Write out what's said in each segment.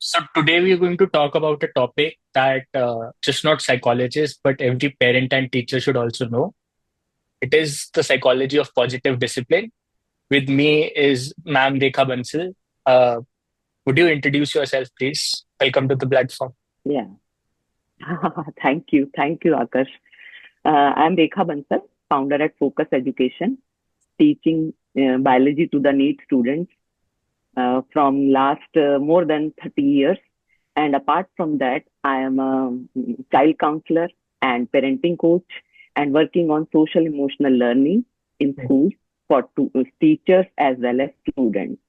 So today we are going to talk about a topic that just not psychologists, but every parent and teacher should also know. It is the psychology of positive discipline. With me is Ma'am Rekha Bansal. Uh, would you introduce yourself, please? Welcome to the platform. Yeah. Thank you. Thank you, Akash. I'm Rekha Bansal, founder at Focus Education, teaching biology to the NEET students from last more than 30 years. And apart from that, I am a child counselor and parenting coach and working on social emotional learning in schools for teachers as well as students,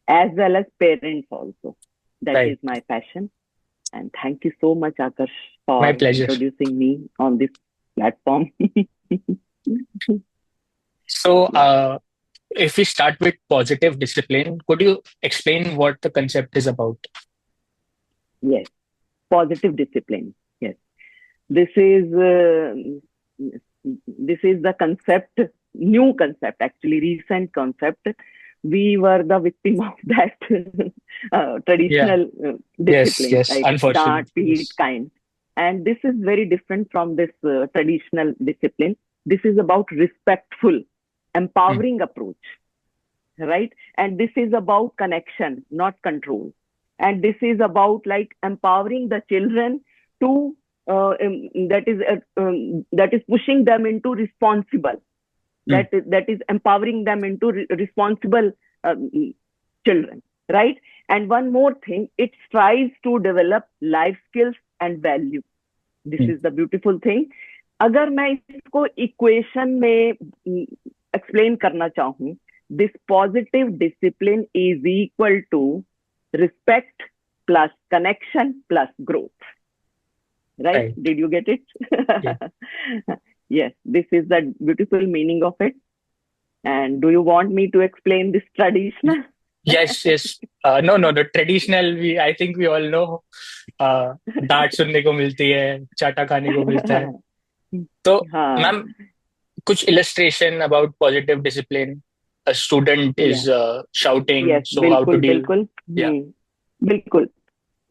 as well as parents also. That Right. is my passion. And thank you so much, Akash, My for pleasure. introducing me on this platform. So, Yeah. if we start with positive discipline, could you explain what the concept is about? Yes. Positive discipline. Yes. This is uh, this is the concept, new concept, actually recent concept. We were the victim of that Yeah. traditional Yes. discipline, Yes. like dart, Unfortunately. beat Yes. kind. And this is very different from this traditional discipline. This is about respectful, Mm. empowering approach, right? And this is about connection, not control. And this is about like empowering the children to that is pushing them into responsible, Mm. that is empowering them into responsible um, children, right? And one more thing, it strives to develop life skills and value. This Mm. is the beautiful thing. अगर मैं इसको equation में explain करना चाहूँ, this positive discipline is equal to respect plus connection plus growth, right? Right. Did you get it? Yeah. Yes, this is the beautiful meaning of it. And do you want me to explain this traditional? Yes, yes. No, no, the traditional, we I think we all know, डांट सुनने को मिलती है, चाटा खाने को मिलता है. तो हाँ. मैम, कुछ illustration about positive discipline. A student या. is shouting, yes, so how to बिल्कुल deal. बिल्कुल. Yeah. बिल्कुल.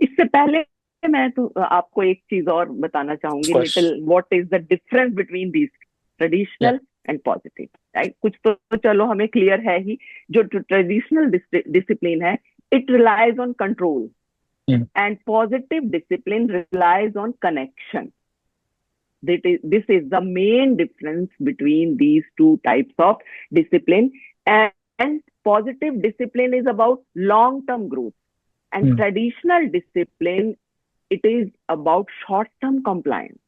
इससे पहले मैं तो आपको एक चीज और बताना Of चाहूंगी, little course. What is the difference between these Yeah. Traditional and positive, right? कुछ तो चलो हमें क्लियर है ही. जो ट्रेडिशनल डिसिप्लिन है, it relies on control, Mm. And positive discipline relies on connection. This is the main difference between these two types of discipline. And positive discipline is about long term growth, and Mm. traditional discipline, it is about short term compliance.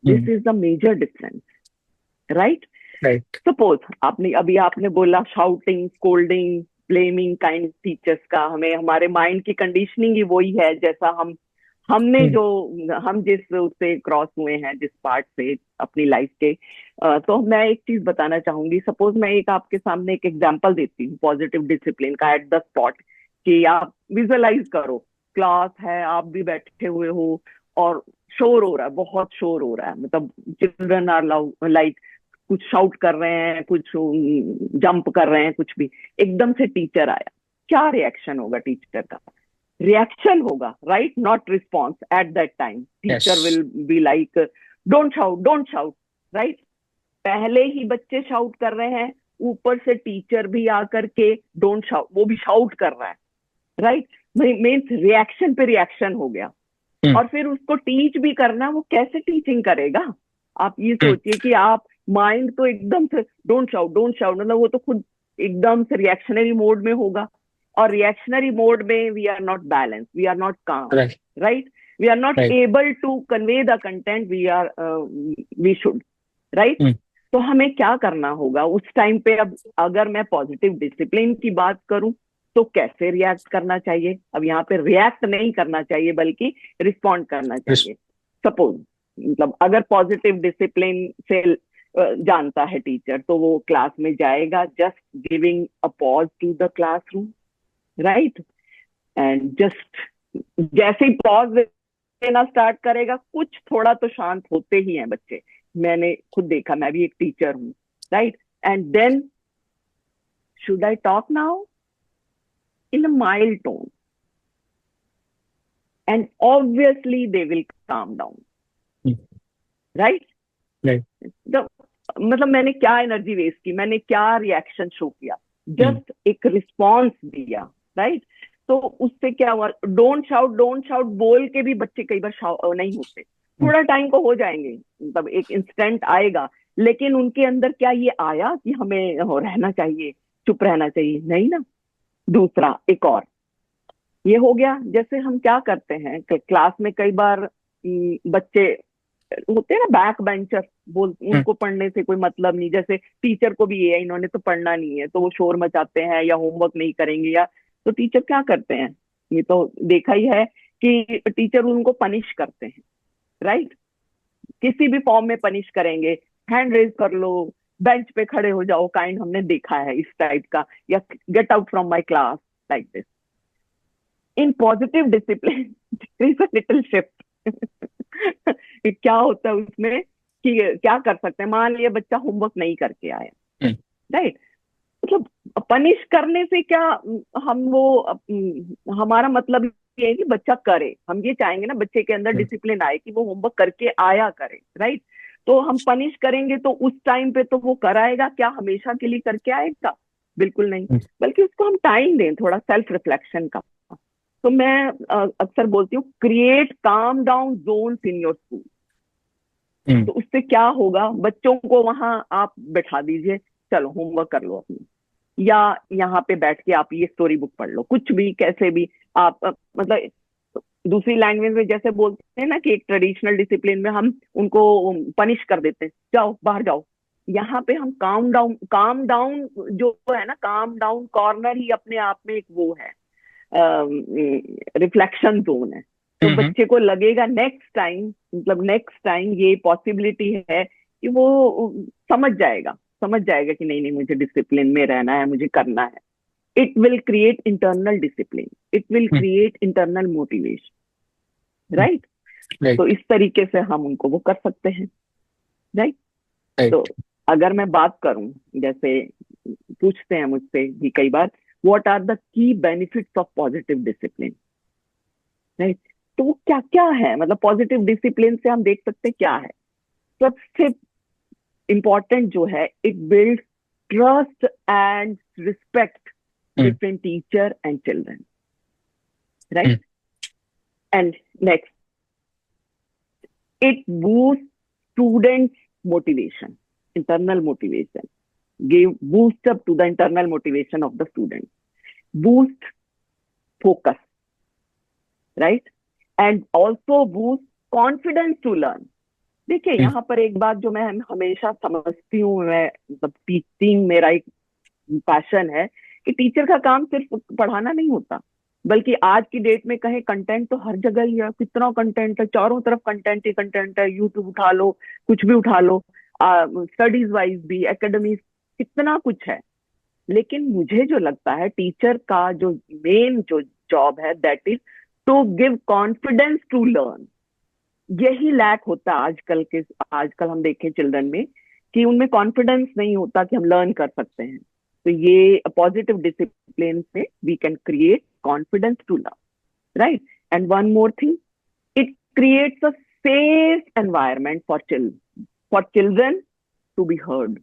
This Mm. is the major difference, right? Right. Suppose आपने बोला shouting, scolding, blaming kind teachers का, हमें हमारे mind की conditioning ही वही है, जैसा हमने Mm. जो हम जिस उससे क्रॉस हुए हैं, जिस पार्ट से अपनी लाइफ के. तो मैं एक चीज बताना चाहूंगी. सपोज मैं एक आपके सामने एक एग्जांपल देती हूँ पॉजिटिव डिसिप्लिन का एट द स्पॉट, कि आप विजुअलाइज करो, क्लास है, आप भी बैठे हुए हो और शोर हो रहा है, बहुत शोर हो रहा है, मतलब चिल्ड्रन आर लाइक कुछ शाउट कर रहे हैं, कुछ जंप कर रहे हैं, कुछ भी. एकदम से टीचर आया, क्या रिएक्शन होगा टीचर का? रिएक्शन होगा, right? Not response. At that time teacher Yes. Will be like don't shout, don't shout, right? पहले ही बच्चे शाउट कर रहे हैं, ऊपर से टीचर भी आकर के डोंट शाउट, वो भी शाउट कर रहा है, राइट? मीन्स रिएक्शन पे रिएक्शन हो गया. Mm. और फिर उसको टीच भी करना, वो कैसे टीचिंग करेगा? आप ये Mm. सोचिए कि आप माइंड तो एकदम से डोंट शाउट, डोंट शाउट, मतलब वो तो खुद एकदम से रिएक्शनरी मोड में होगा. और रिएक्शनरी मोड में we are not balance, we are not calm, Right. Right? We are not Right. Able to convey the content we should, right? Mm. तो हमें क्या करना होगा उस टाइम पे? अब अगर मैं पॉजिटिव डिसिप्लिन की बात करूं, तो कैसे रिएक्ट करना चाहिए? अब यहाँ पे रिएक्ट नहीं करना चाहिए, बल्कि रिस्पॉन्ड करना Yes. चाहिए. सपोज, मतलब अगर पॉजिटिव डिसिप्लिन से जानता है टीचर, तो वो क्लास में जाएगा, just giving a pause to the classroom, right? And just जैसे ही पॉज देना स्टार्ट करेगा, कुछ थोड़ा तो शांत होते ही हैं बच्चे. मैंने खुद देखा, मैं भी एक टीचर हूँ, right? And then, should I talk now? In a mild tone, and obviously they will calm down, Hmm. right? Right. तो मतलब मैंने क्या एनर्जी वेस्ट की, मैंने क्या रिएक्शन शो किया, Hmm. जस्ट एक रिस्पॉन्स दिया, राइट? तो उससे क्या हुआ, डोंट शाउट बोल के भी बच्चे कई बार नहीं होते, थोड़ा टाइम को हो जाएंगे, मतलब एक इंस्टेंट आएगा, लेकिन उनके अंदर क्या ये आया कि हमें रहना चाहिए, चुप रहना चाहिए? नहीं ना। दूसरा एक और ये हो गया, जैसे हम क्या करते हैं क्लास में कई बार बच्चे होते हैं ना बैक बेंचर, बोल Hmm. उनको पढ़ने से कोई मतलब नहीं, जैसे टीचर को भी ये है इन्होंने तो पढ़ना नहीं है, तो वो शोर मचाते हैं या होमवर्क नहीं करेंगे, या तो टीचर क्या करते हैं, ये तो देखा ही है कि टीचर उनको पनिश करते हैं, राइट? किसी भी फॉर्म में पनिश करेंगे, हैंड रेज कर लो, बेंच पे खड़े हो जाओ, काइंड हमने देखा है इस टाइप का, या get out from my class, like this. In positive discipline there is a little shift. क्या होता है उसमें कि क्या कर सकते हैं, मान लिया बच्चा होमवर्क नहीं करके आया, Hmm. राइट? मतलब पनिश करने से क्या, हम वो हमारा मतलब ये है कि बच्चा करे, हम ये चाहेंगे ना बच्चे के अंदर Hmm. डिसिप्लिन आए कि वो होमवर्क करके आया करे, राइट? तो हम पनिश करेंगे तो उस टाइम पे तो वो कराएगा क्या, हमेशा के लिए करके आएगा? बिल्कुल नहीं। Hmm. बल्कि उसको हम टाइम दें थोड़ा सेल्फ रिफ्लेक्शन का। तो मैं अक्सर बोलती हूँ, create calm down zones in your school. Hmm. तो उससे क्या होगा, बच्चों को वहां आप बैठा दीजिए, चलो होमवर्क कर लो अपनी, या यहाँ पे बैठ के आप ये स्टोरी बुक पढ़ लो, कुछ भी कैसे भी आप मतलब दूसरी लैंग्वेज में जैसे बोलते हैं ना कि एक ट्रेडिशनल डिसिप्लिन में हम उनको पनिश कर देते हैं, जाओ बाहर जाओ, यहाँ पे हम काम डाउन जो है ना, काम डाउन कॉर्नर ही अपने आप में एक वो है, रिफ्लेक्शन जोन है। तो Hmm. बच्चे को लगेगा नेक्स्ट टाइम, मतलब नेक्स्ट टाइम ये पॉसिबिलिटी है कि वो समझ जाएगा कि नहीं नहीं मुझे डिसिप्लिन में रहना है, मुझे करना है। It will create internal discipline, it will Hmm. Create internal motivation, Hmm. Right? Right. तो इस तरीके से हम उनको वो कर सकते हैं, राइट? Right. तो अगर मैं बात करूं, जैसे पूछते हैं मुझसे भी कई बार, what are the key benefits of positive discipline, right? तो वो क्या क्या है, मतलब पॉजिटिव डिसिप्लिन से हम देख सकते हैं क्या है। सबसे इंपॉर्टेंट जो है, it build trust and respect Hmm. Between teacher and children, right? Hmm. And next, it boosts students motivation, internal motivation, give boost up to the internal motivation of the student, boost focus, right? And also boost confidence to learn. देखिए Hmm. यहाँ पर एक बात जो मैं हमेशा समझती हूँ, मैं मतलब टीचिंग मेरा एक पैशन है, कि टीचर का काम सिर्फ पढ़ाना नहीं होता, बल्कि आज की डेट में कहें कंटेंट तो हर जगह ही है, कितना कंटेंट है, चारों तरफ कंटेंट ही कंटेंट है, यूट्यूब उठा लो, कुछ भी उठा लो, स्टडीज वाइज भी, एकेडमी, कितना कुछ है। लेकिन मुझे जो लगता है टीचर का जो मेन जो जॉब है, that is to give confidence to learn. यही लैक होता है आजकल हम देखें चिल्ड्रन में, कि उनमें कॉन्फिडेंस नहीं होता कि हम लर्न कर सकते हैं। तो ये पॉजिटिव डिसिप्लिन से we can create confidence to learn, right? And one more thing, it creates a safe environment for children to be heard,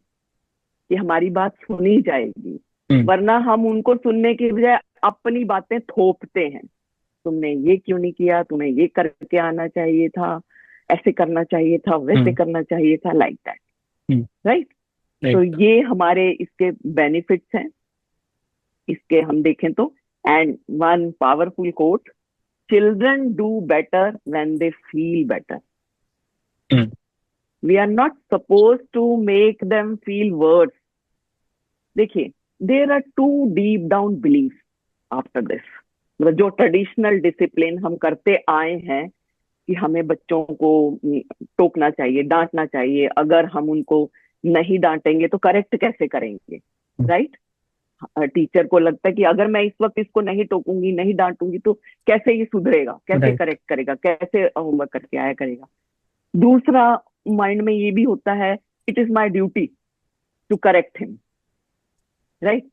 कि हमारी बात सुनी जाएगी। Hmm. वरना हम उनको सुनने की बजाय अपनी बातें थोपते हैं, तुमने ये क्यों नहीं किया, तुम्हें ये करके आना चाहिए था, ऐसे करना चाहिए था, वैसे Hmm. करना चाहिए था, लाइक दैट, Hmm. राइट? तो Right. ये हमारे इसके बेनिफिट्स हैं, इसके हम देखें तो। And one powerful quote, children do better when they feel better, Hmm. We are not suppose to make them feel worse. देखिए, there are two deep down belief after this, मतलब जो ट्रेडिशनल डिसिप्लिन हम करते आए हैं कि हमें बच्चों को टोकना चाहिए, डांटना चाहिए, अगर हम उनको नहीं डांटेंगे तो करेक्ट कैसे करेंगे, Hmm. राइट? टीचर को लगता है कि अगर मैं इस वक्त इसको नहीं टोकूंगी, नहीं डांटूंगी, तो कैसे ये सुधरेगा, कैसे Right. करेक्ट करेगा, कैसे होमवर्क करके आया करेगा। दूसरा, माइंड में ये भी होता है, it is my duty to correct him, right?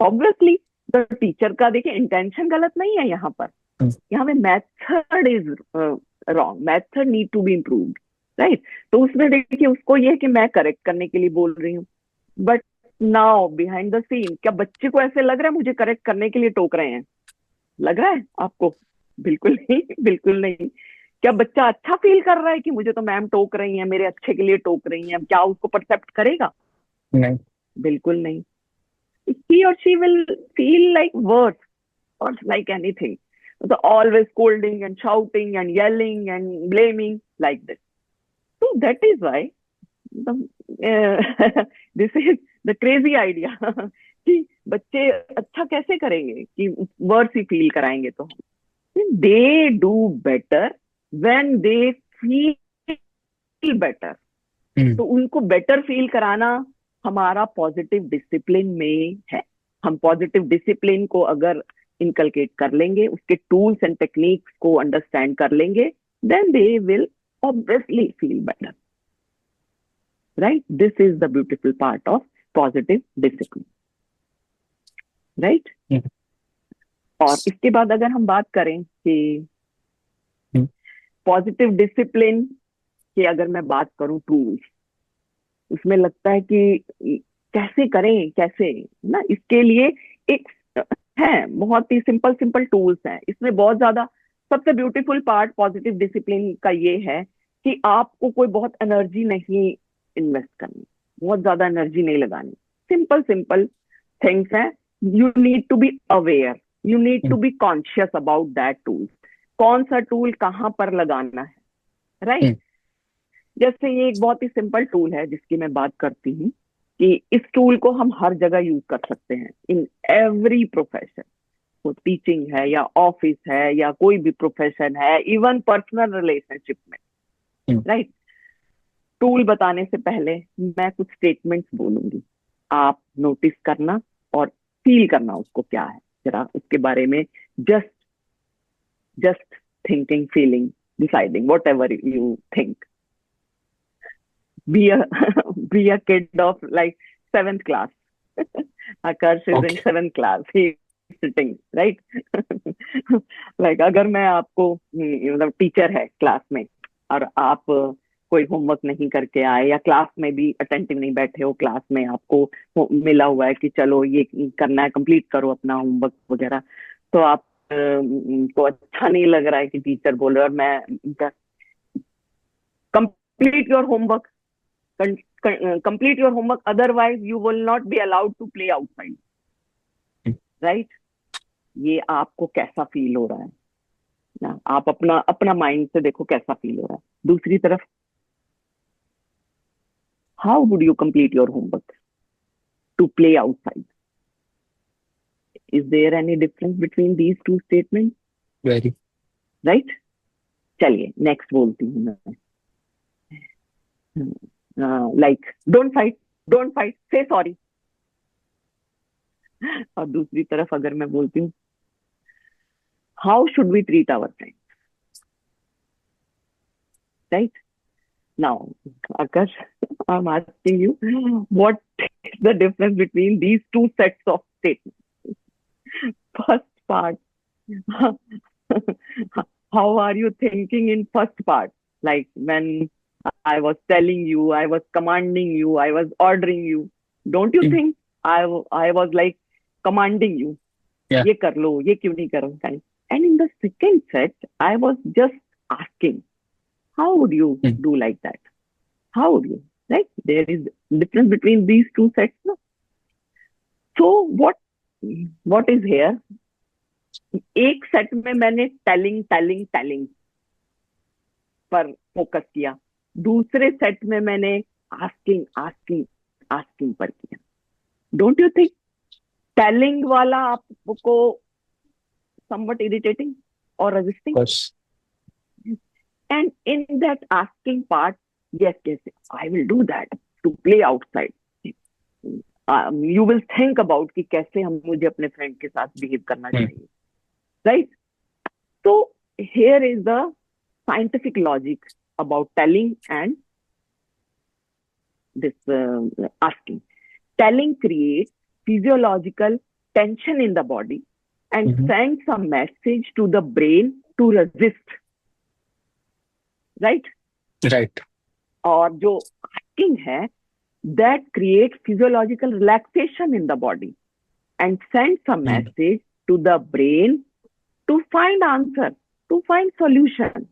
Obviously the teacher का देखिए इंटेंशन गलत नहीं है यहाँ पर, Hmm. यहाँ पे method is wrong, method need to be improved, right. तो उसमें देखिए उसको ये है कि मैं करेक्ट करने के लिए बोल रही हूँ, but now behind the scene क्या बच्चे को ऐसे लग रहा है मुझे करेक्ट करने के लिए टोक रहे हैं? लग रहा है आपको? बिल्कुल नहीं, बिल्कुल नहीं। क्या बच्चा अच्छा फील कर रहा है कि मुझे तो मैम टोक रही हैं, मेरे अच्छे के लिए टोक रही हैं? क्या उसको परसेप्ट करेगा? नहीं। बिल्कुल नहीं। he or she will feel like worse or like anything. So always scolding and shouting and yelling and blaming like this. So that is why the, this is the crazy idea कि बच्चे अच्छा कैसे करेंगे कि verse ही feel कराएंगे तो हम। They do better when they feel better. तो उनको बेटर फील कराना हमारा पॉजिटिव डिसिप्लिन में है। हम पॉजिटिव डिसिप्लिन को अगर इनकलकेट कर लेंगे, उसके टूल्स एंड टेक्निक्स को अंडरस्टैंड कर लेंगे, then they will obviously feel better, right. This is the beautiful part of positive discipline, right. और इसके बाद अगर हम बात करें कि पॉजिटिव डिसिप्लिन की अगर मैं बात करूं टूल्स, उसमें लगता है कि कैसे करें, कैसे ना, इसके लिए एक है बहुत ही सिंपल सिंपल टूल्स हैं। इसमें बहुत ज्यादा सबसे ब्यूटीफुल पार्ट पॉजिटिव डिसिप्लिन का ये है कि आपको कोई बहुत एनर्जी नहीं इन्वेस्ट करनी, बहुत ज्यादा एनर्जी नहीं लगानी। सिंपल सिंपल थिंग्स हैं। You need to be aware, you need to be conscious about that tool, कौन सा टूल कहाँ पर लगाना है, राइट। जैसे ये एक बहुत ही सिंपल टूल है जिसकी मैं बात करती हूँ कि इस टूल को हम हर जगह यूज कर सकते हैं, इन एवरी प्रोफेशन। वो टीचिंग है या ऑफिस है या कोई भी प्रोफेशन है, इवन पर्सनल रिलेशनशिप में, राइट। टूल बताने से पहले मैं कुछ स्टेटमेंट्स बोलूंगी, आप नोटिस करना और फील करना उसको क्या है, जरा उसके बारे में just just thinking, feeling, deciding, what ever you think. Be a be a kid of like seventh class. Akash is in seventh class. He is sitting right. like अगर मैं आपको मतलब टीचर है क्लास में और आप कोई होमवर्क नहीं करके आए या क्लास में भी अटेंटिव नहीं बैठे हो, क्लास में आपको मिला हुआ है कि चलो ये करना है, कंप्लीट करो अपना होमवर्क वगैरह, तो आप को अच्छा नहीं लग रहा है कि टीचर बोल रहे और मैं complete your homework, complete your homework, otherwise you will not be allowed to play outside, right। ये आपको कैसा फील हो रहा है ना, आप अपना अपना माइंड से देखो कैसा फील हो रहा है। दूसरी तरफ, how would you complete your homework to play outside? Is there any difference between these two statement? Very right. चलिए नेक्स्ट बोलती हूँ मैं, like don't fight, say sorry। और दूसरी तरफ अगर मैं बोलती हूँ how should we treat our friends, right now, Akash, I'm asking you what is the difference between these two sets of statements? First part, how are you thinking in first part, like when I was telling you, I was commanding you, I was ordering you, don't you think I was like commanding you, Yeah. ये कर लो, ये क्यों नहीं कर रहा? And in the second set, I was just asking, how would you do like that? How would you? Right? There is difference between these two sets, no? So what is here? एक set में मैंने telling पर focus किया, दूसरे set में मैंने asking पर किया। डोंट यू थिंक टेलिंग वाला आपको somewhat irritating or resisting? course. And in that asking part, yes, I will do that to play outside. You will think about कि कैसे हम मुझे अपने फ्रेंड के साथ बिहेव करना चाहिए, right? So here is the scientific logic about telling and this asking. Telling creates physiological tension in the body and sends a message to the brain to resist, right. Right. और जो asking है, that create physiological relaxation in the body and sends a message to the brain to find answer, to find solution,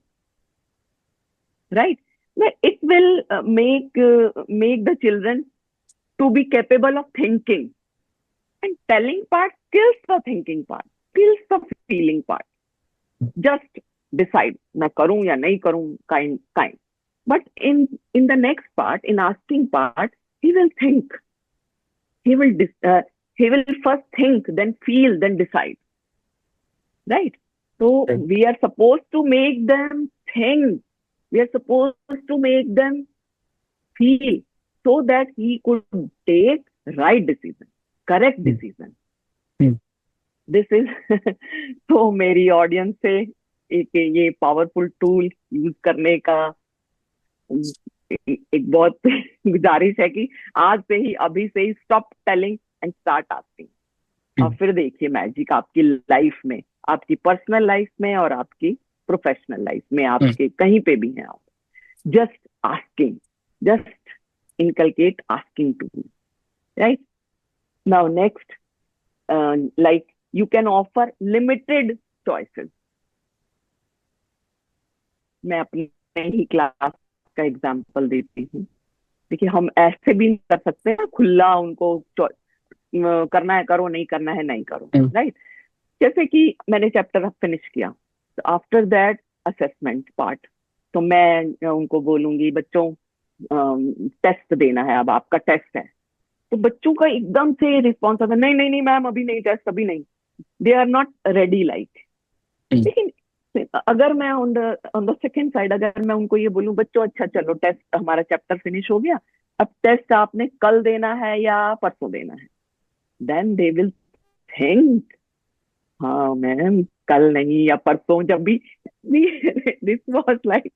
right? It will make the children to be capable of thinking, and telling part kills the thinking part, kills the feeling part. Just decide, मैं करूं या नहीं करूं, kind. But in the next part, in asking part, he will think. He will first think, then feel, then decide. Right? So Right. we are supposed to make them think. We are supposed to make them feel, so that he could take right decision, correct decision. This is तो मेरी audience से एक ये powerful tool use करने का एक बहुत गुजारिश है कि आज से ही, अभी से ही stop telling and start asking. और फिर देखिए मैजिक आपकी लाइफ में, आपकी पर्सनल लाइफ में और आपकी प्रोफेशनल लाइफ में, आपके कहीं पे भी हैं आप, just asking, just inculcate asking to me, right? Now next, like you can offer limited choices. मैं अपनी ही क्लास का एग्जांपल देती हूँ। देखिए हम ऐसे भी नहीं कर सकते हैं खुला उनको करना है करो, नहीं करना है नहीं करो, राइट? जैसे कि मैंने चैप्टर फिनिश किया, आफ्टर दैट असेसमेंट पार्ट, तो मैं उनको बोलूंगी बच्चों टेस्ट देना है, अब आपका टेस्ट है। तो बच्चों का एकदम से रिस्पॉन्स आता है, नहीं नहीं नहीं मैम अभी नहीं, टेस्ट अभी नहीं, they are not ready like. लेकिन अगर मैं ऑन द सेकेंड साइड, अगर मैं उनको ये बोलूं बच्चों अच्छा चलो टेस्ट, हमारा चैप्टर फिनिश हो गया, अब टेस्ट आपने कल देना है या परसों देना है, देन दे विल थिंक, हाँ मैम कल नहीं या परसों, जब भी दिस वाज लाइक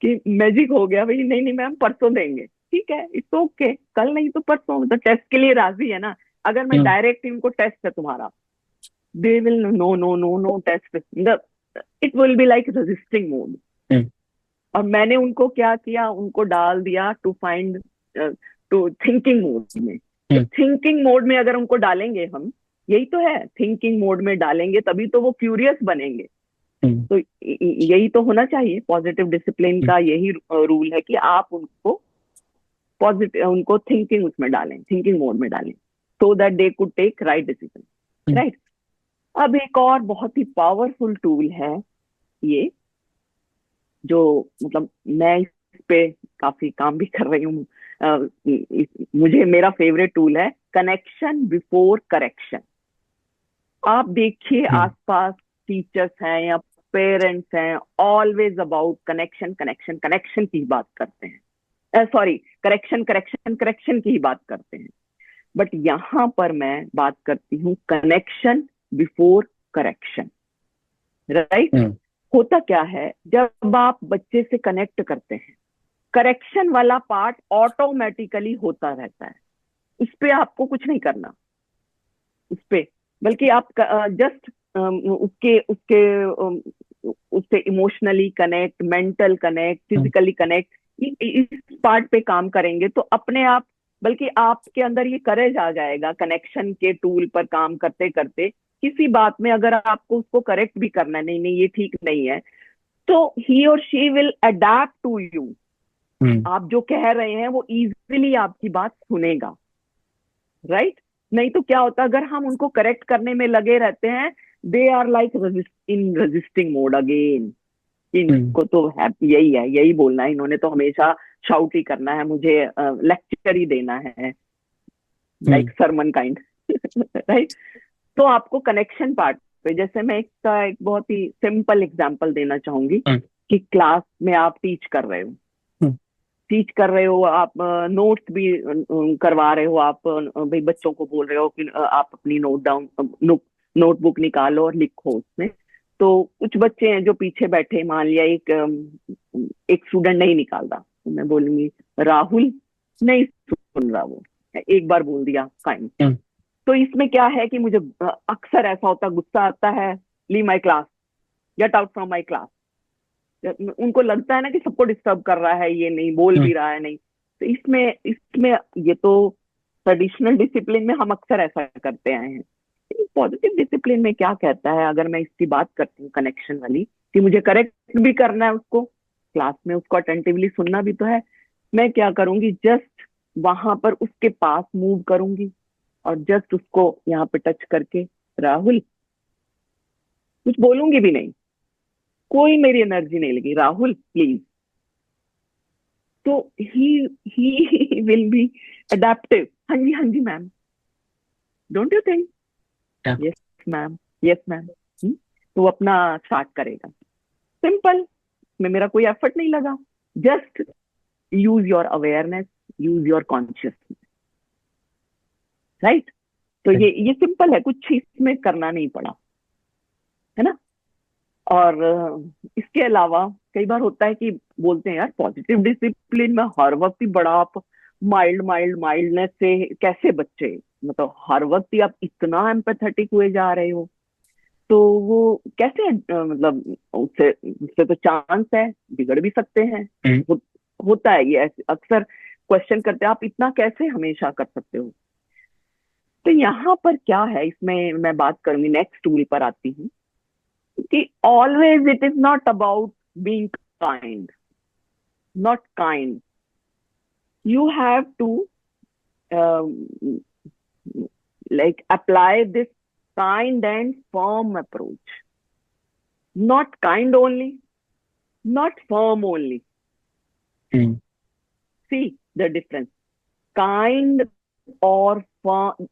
कि मैजिक हो गया भाई, नहीं नहीं मैम परसों देंगे, ठीक है इट्स ओके, कल नहीं तो परसों, तो टेस्ट के लिए राजी है ना। अगर मैं डायरेक्ट इनको टेस्ट है तुम्हारा, they will no no no no test, it will be like resisting mode. और मैंने उनको क्या किया, उनको डाल दिया to find, to thinking mode में। थिंकिंग मोड में अगर उनको डालेंगे हम, यही तो है, थिंकिंग मोड में डालेंगे तभी तो वो क्यूरियस बनेंगे। तो यही तो होना चाहिए, पॉजिटिव डिसिप्लिन का यही रूल है कि आप उनको पॉजिटिव, उनको थिंकिंग उसमें डालें, थिंकिंग मोड में डालें, so that they could take right decision, right. अब एक और बहुत ही पावरफुल टूल है ये, जो मतलब मैं इस पे काफी काम भी कर रही हूँ, मुझे मेरा फेवरेट टूल है कनेक्शन बिफोर करेक्शन। आप देखिए आसपास टीचर्स हैं या पेरेंट्स हैं, always about connection connection connection की ही बात करते हैं, सॉरी करेक्शन करेक्शन करेक्शन की ही बात करते हैं। बट यहाँ पर मैं बात करती हूँ कनेक्शन बिफोर करेक्शन, राइट। होता क्या है, जब आप बच्चे से कनेक्ट करते हैं, करेक्शन वाला पार्ट ऑटोमेटिकली होता रहता है, उस पे आपको कुछ नहीं करना, उस पे, बल्कि आप जस्ट उसके उसके उससे emotionally connect, mental connect, physically connect, इस पार्ट पे काम करेंगे तो अपने आप, बल्कि आपके अंदर ये करेज आ जाएगा कनेक्शन के टूल पर काम करते करते। किसी बात में अगर आपको उसको करेक्ट भी करना है, नहीं नहीं ये ठीक नहीं है, तो he or she will adapt to you. आप जो कह रहे हैं वो इजीली आपकी बात सुनेगा, राइट। नहीं तो क्या होता है, अगर हम उनको करेक्ट करने में लगे रहते हैं, they are like in resisting mode again, इनको तो है यही है, यही बोलना है, इन्होंने तो हमेशा शाउट ही करना है, मुझे लेक्चर ही देना है, लाइक सरमन काइंड, राइट। तो आपको कनेक्शन पार्ट पे, जैसे मैं एक बहुत ही सिंपल एग्जांपल देना चाहूंगी कि क्लास में आप टीच कर रहे हो, आप नोट्स भी करवा रहे हो, आप भाई बच्चों को बोल रहे हो कि आप अपनी नोटबुक निकालो और लिखो उसमें। तो कुछ बच्चे हैं जो पीछे बैठे, मान लिया एक स्टूडेंट नहीं निकाल रहा, तो मैं बोलूंगी राहुल नहीं सुन रहा, वो एक बार बोल दिया काइंड। तो इसमें क्या है कि मुझे अक्सर ऐसा होता, गुस्सा आता है, leave my class, get out from my class. उनको लगता है ना कि सबको डिस्टर्ब कर रहा है, ये नहीं बोल हम्म, भी रहा है, नहीं। तो इसमें इसमें ये तो ट्रेडिशनल डिसिप्लिन में हम अक्सर ऐसा करते आए हैं। पॉजिटिव डिसिप्लिन में क्या कहता है, अगर मैं इसकी बात करती हूँ कनेक्शन वाली, कि मुझे करेक्ट भी करना है उसको, क्लास में उसको अटेंटिवली सुनना भी तो है। मैं क्या करूंगी, जस्ट वहां पर उसके पास मूव करूंगी और जस्ट उसको यहाँ पे टच करके, राहुल, कुछ बोलूंगी भी नहीं, कोई मेरी एनर्जी नहीं लगी, राहुल प्लीज। तो ही विल बी अडेप्टिव। हाँ जी, हाँ जी ma'am, don't you think? yeah, yes ma'am, yes ma'am. तो वो अपना स्टार्ट करेगा। सिंपल, में मेरा कोई एफर्ट नहीं लगा। Just use your awareness, use your consciousness, right. तो right. ये सिंपल है, कुछ इसमें करना नहीं पड़ा, है ना। और इसके अलावा कई बार होता है कि बोलते हैं यार पॉजिटिव डिसिप्लिन में हर वक्त ही बड़ा आप माइल्डनेस से कैसे बच्चे, मतलब हर वक्त ही आप इतना एम्पैथेटिक हुए जा रहे हो, तो वो कैसे मतलब उससे उससे तो चांस है, बिगड़ भी सकते हैं। हम्म, हो, होता है ये, अक्सर क्वेश्चन करते हैं आप इतना कैसे हमेशा कर सकते हो। तो यहाँ पर क्या है, इसमें मैं बात करूंगी, नेक्स्ट टूल पर आती हूँ, कि always it is not about being kind, not kind. You have to like apply this kind and firm approach, not kind only, not firm only. Hmm, See the difference. Kind or firm,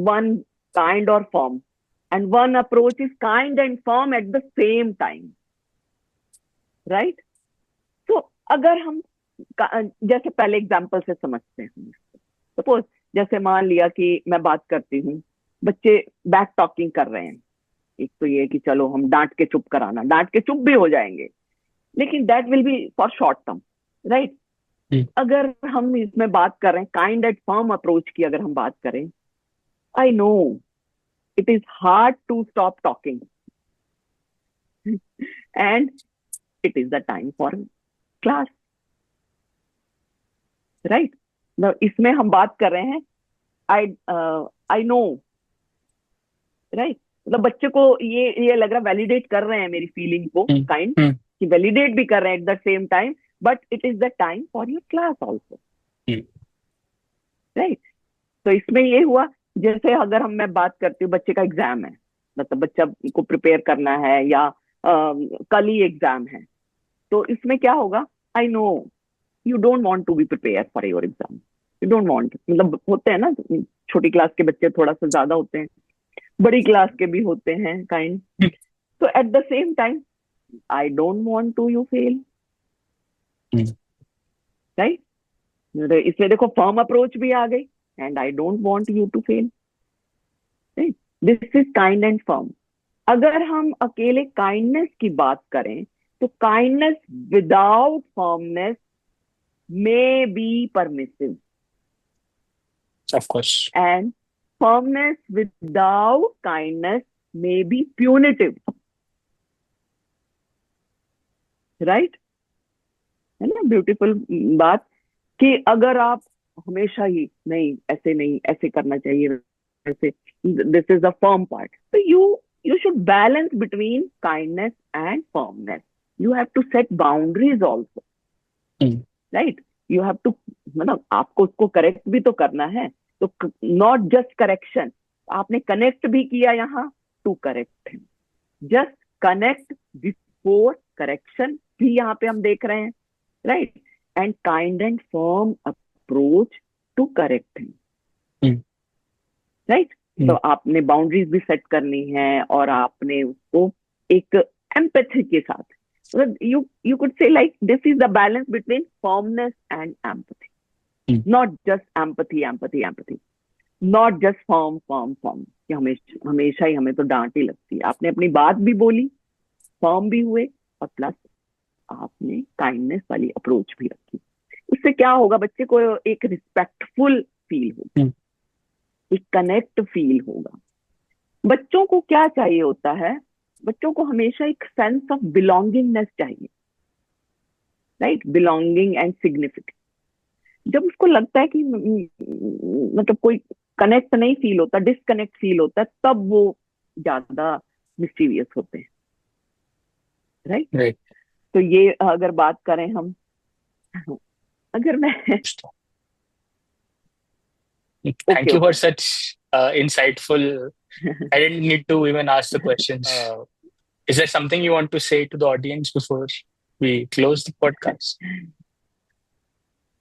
one kind or firm, and one approach is kind and firm at the same time, right? So अगर हम जैसे पहले example से समझते हैं, suppose जैसे मान लिया कि मैं बात करती हूँ, बच्चे बैक टॉकिंग कर रहे हैं। एक तो ये कि चलो हम डांट के चुप कराना, डांट के चुप भी हो जाएंगे, लेकिन that will be for short term, right. Hmm, अगर हम इसमें बात कर रहे हैं काइंड एंड फर्म अप्रोच की, अगर हम बात करें, I know it is hard to stop talking and it is the time for class, right. इसमें हम बात कर रहे हैं, आई आई नो, राइट। मतलब बच्चे को ये लग रहा, वैलिडेट कर रहे हैं मेरी फीलिंग को, हम्म, काइंड, हम्म, कि वैलिडेट भी कर रहे हैं eight the same time, but it is the time for your class also, hmm, right. तो इसमें ये हुआ, जैसे अगर मैं बात करती हूँ, बच्चे का एग्जाम है, मतलब बच्चा को प्रिपेयर करना है, या कल ही एग्जाम है, तो इसमें क्या होगा, I know you don't want to be prepare for your exam, you don't want, मतलब होते हैं ना, छोटी क्लास के बच्चे थोड़ा सा ज्यादा होते हैं, बड़ी क्लास के भी होते हैं काइंड। तो at the same time I don't want to you fail, hmm, right. इसमें देखो फर्म अप्रोच भी आ गई, and I don't want you to fail, right. This is kind and firm. अगर हम अकेले काइंडनेस की बात करें, तो kindness without firmness may be permissive, of course. And firmness without kindness may be punitive, right. है ना ब्यूटीफुल बात, कि अगर आप हमेशा ही नहीं, ऐसे नहीं, ऐसे करना चाहिए, ऐसे, this is the firm part, तो you should balance between kindness and firmness. You have to set boundaries also, hmm, right. You have to, मतलब आपको उसको करेक्ट भी तो करना है, तो नॉट जस्ट करेक्शन, आपने कनेक्ट भी किया यहाँ, to correct, just connect before correction भी यहाँ पे हम देख रहे हैं, राइट। And kind and firm approach to correct him, hmm, right. तो हम्म, आपने बाउंड्रीज भी सेट करनी है, और आपने उसको एक एम्पैथी के साथ, मतलब you could say like this is the balance between firmness and empathy, hmm, not just empathy empathy empathy, not just firm firm firm, कि हमेशा हमेशा ही हमें तो डांट ही लगती है। आपने अपनी बात भी बोली, फर्म भी हुए, और प्लस आपने काइंडनेस वाली अप्रोच भी रखी। उससे क्या होगा, बच्चे को एक रिस्पेक्टफुल फील होगा, हम्म, एक कनेक्ट फील होगा। बच्चों को क्या चाहिए होता है, बच्चों को हमेशा एक सेंस ऑफ बिलोंगिंगनेस चाहिए, राइट, बिलोंगिंग एंड सिग्निफिकेंस। जब उसको लगता है कि मतलब कोई कनेक्ट नहीं फील होता, डिस्कनेक्ट फील होता है, तब वो ज्यादा मिस्टीरियस होते हैं, राइट। Right. तो ये अगर बात करें हम, अगर मैं okay Thank you okay for such insightful. I didn't need to even ask the questions. Is there something you want to say to the audience before we close the podcast?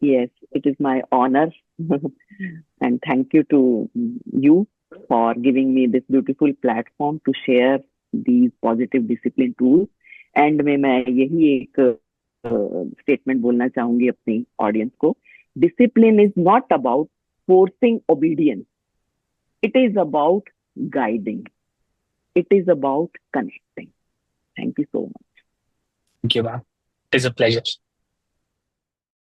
Yes, it is my honor. And thank you to you for giving me this beautiful platform to share these positive discipline tools. And में मैं यही एक statement बोलना चाहूंगी अपनी audience को। Discipline is not about forcing obedience, it is about guiding, it is about connecting. Thank you so much. Thank you, ma'am. It is a pleasure.